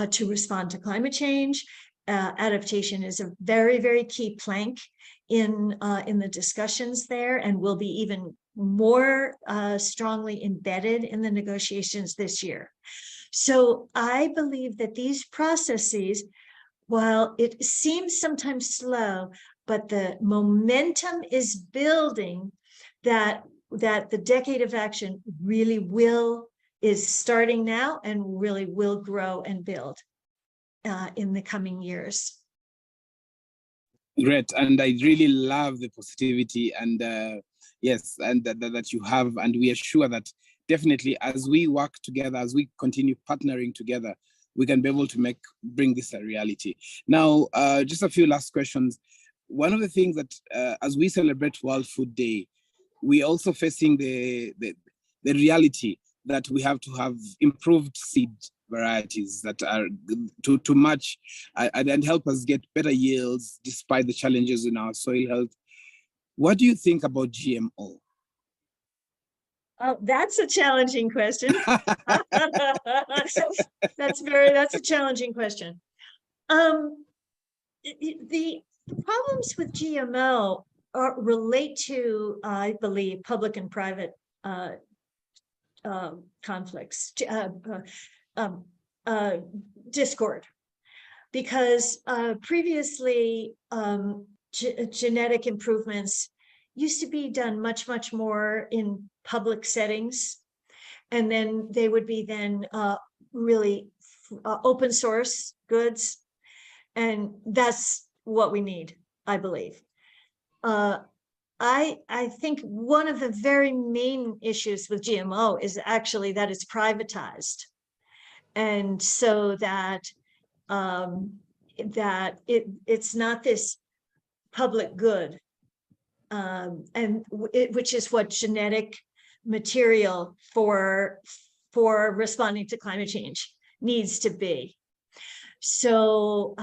to respond to climate change. Adaptation is a very, very key plank in the discussions there, and will be even more strongly embedded in the negotiations this year. So I believe that these processes, while it seems sometimes slow, but the momentum is building, that the decade of action really is starting now and really will grow and build in the coming years. Great, and I really love the positivity and yes, and that you have, and we are sure that definitely as we work together, as we continue partnering together, we can be able to bring this a reality. Now, just a few last questions. One of the things that as we celebrate World Food Day, we're also facing the reality that we have to have improved seed varieties that are to match and help us get better yields despite the challenges in our soil health. What do you think about GMO? Oh, that's a challenging question. That's a challenging question. The problems with GMO relate to, I believe, public and private conflicts, discord, because previously genetic improvements used to be done much more in public settings, and then they would be really open source goods, and that's what we need, I believe. I think one of the very main issues with GMO is actually that it's privatized, and so that it's not this public good, which is what genetic material for responding to climate change needs to be. So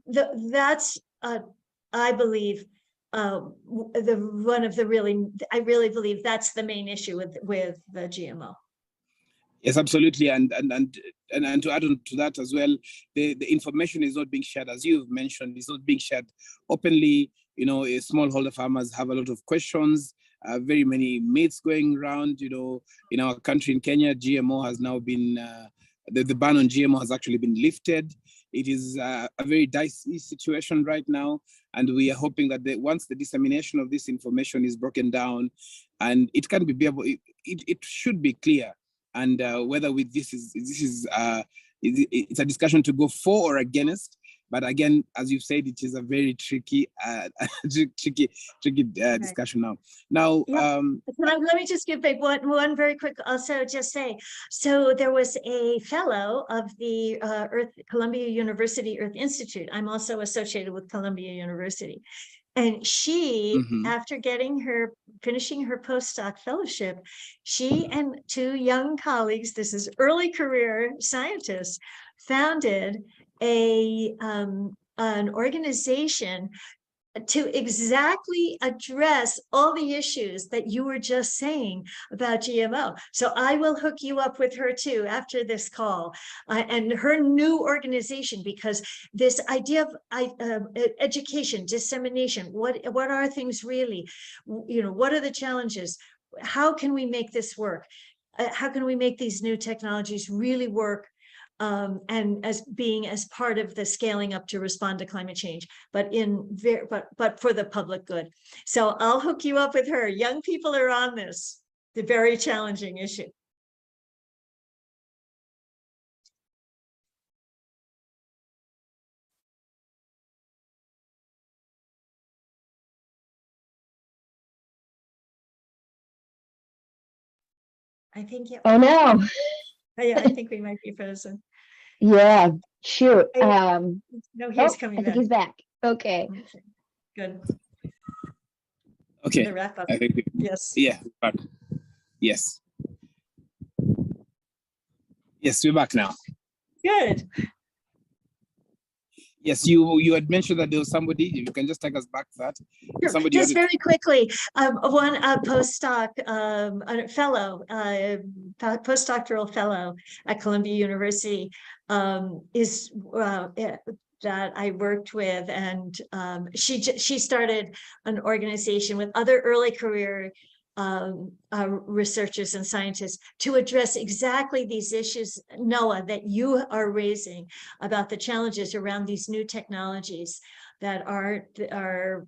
that's I believe I really believe that's the main issue with the GMO. Yes, absolutely, and to add on to that as well, the information is not being shared, as you've mentioned, it's not being shared openly. Smallholder farmers have a lot of questions, very many myths going around. In our country, in Kenya, GMO has now been, the ban on GMO has actually been lifted. It is a very dicey situation right now, and we are hoping that once the dissemination of this information is broken down, and it can be able, it should be clear, and whether with it's a discussion to go for or against. But again, as you've said, it is a very tricky discussion now. Now, let me just give one very quick. Also, just say, so there was a fellow of the Columbia University Earth Institute. I'm also associated with Columbia University, and she, after finishing her postdoc fellowship, she and two young colleagues, this is early career scientists, founded an organization to exactly address all the issues that you were just saying about GMO. So I will hook you up with her too after this call, and her new organization, because this idea of education, dissemination, what are things really, what are the challenges? How can we make this work? How can we make these new technologies really work? And as part of the scaling up to respond to climate change, but for the public good. So I'll hook you up with her. Young people are on this, the very challenging issue. I think, yeah. Oh no. Yeah, I think we might be frozen. Yeah, shoot. No, he's coming I think back. he's back. Okay. Good. Okay. The wrap up. I think Yes. Yeah. Back. Yes. Yes, we're back now. Good. Yes, you had mentioned that there was somebody. You can just take us back to that. Sure. Somebody Just very quickly, one postdoc, a fellow, postdoctoral fellow at Columbia University, is that I worked with, and she started an organization with other early career researchers and scientists to address exactly these issues, Noah, that you are raising about the challenges around these new technologies that are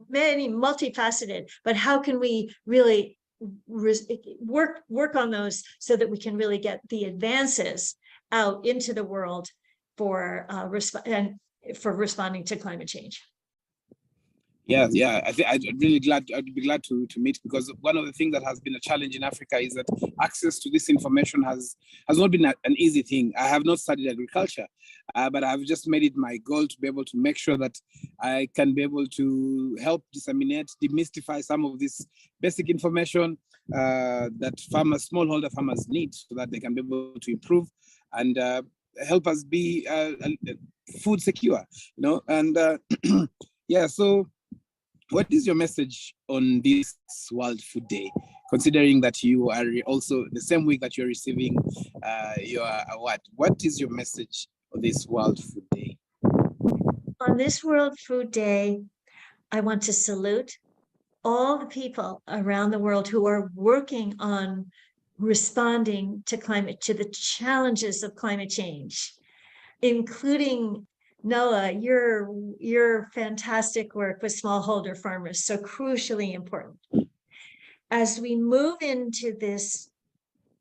many multifaceted, but how can we really work on those so that we can really get the advances out into the world for responding to climate change. Yeah, I'd be glad to meet, because one of the things that has been a challenge in Africa is that access to this information has not been an easy thing. I have not studied agriculture, but I've just made it my goal to be able to make sure that I can be able to help disseminate, demystify some of this basic information that smallholder farmers need, so that they can be able to improve and help us be food secure, and yeah, so what is your message on this World Food Day, considering that you are also the same week that you're receiving your award? What is your message on this World Food Day? On this World Food Day, I want to salute all the people around the world who are working on responding to the challenges of climate change, including Noah, your fantastic work with smallholder farmers, so crucially important. As we move into this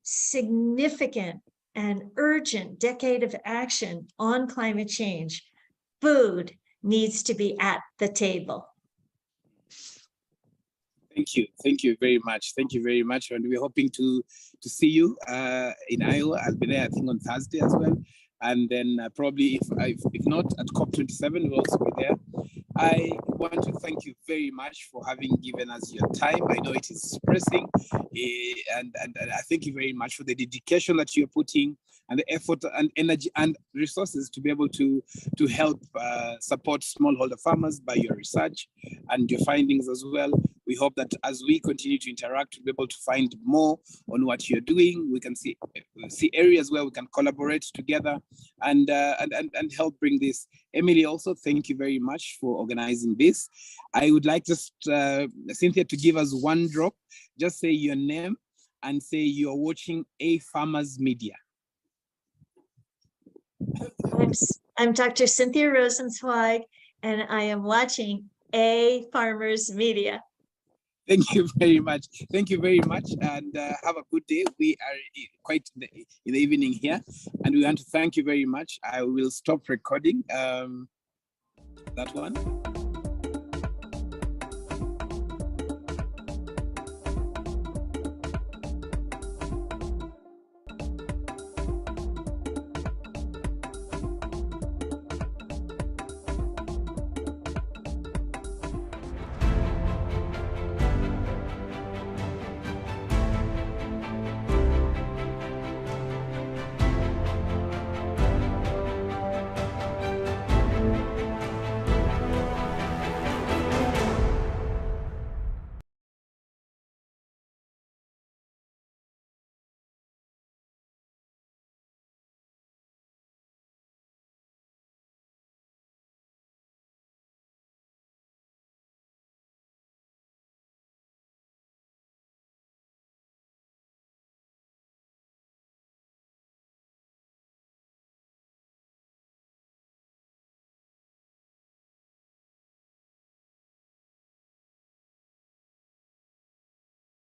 significant and urgent decade of action on climate change, food needs to be at the table. Thank you very much. Thank you very much, and we're hoping to see you in Iowa. I'll be there, I think, on Thursday as well. And then probably if not at COP27, we'll also be there. I want to thank you very much for having given us your time. I know it is pressing, and I thank you very much for the dedication that you're putting and the effort and energy and resources to be able to help support smallholder farmers by your research and your findings as well. We hope that as we continue to interact, we'll be able to find more on what you're doing. We can see areas where we can collaborate together and help bring this. Emily, also, thank you very much for organizing this. I would like just Cynthia to give us one drop. Just say your name and say you're watching A Farmers Media. I'm Dr. Cynthia Rosenzweig, and I am watching A Farmers Media. Thank you very much. Thank you very much, and have a good day. We are quite in the evening here, and we want to thank you very much. I will stop recording that one.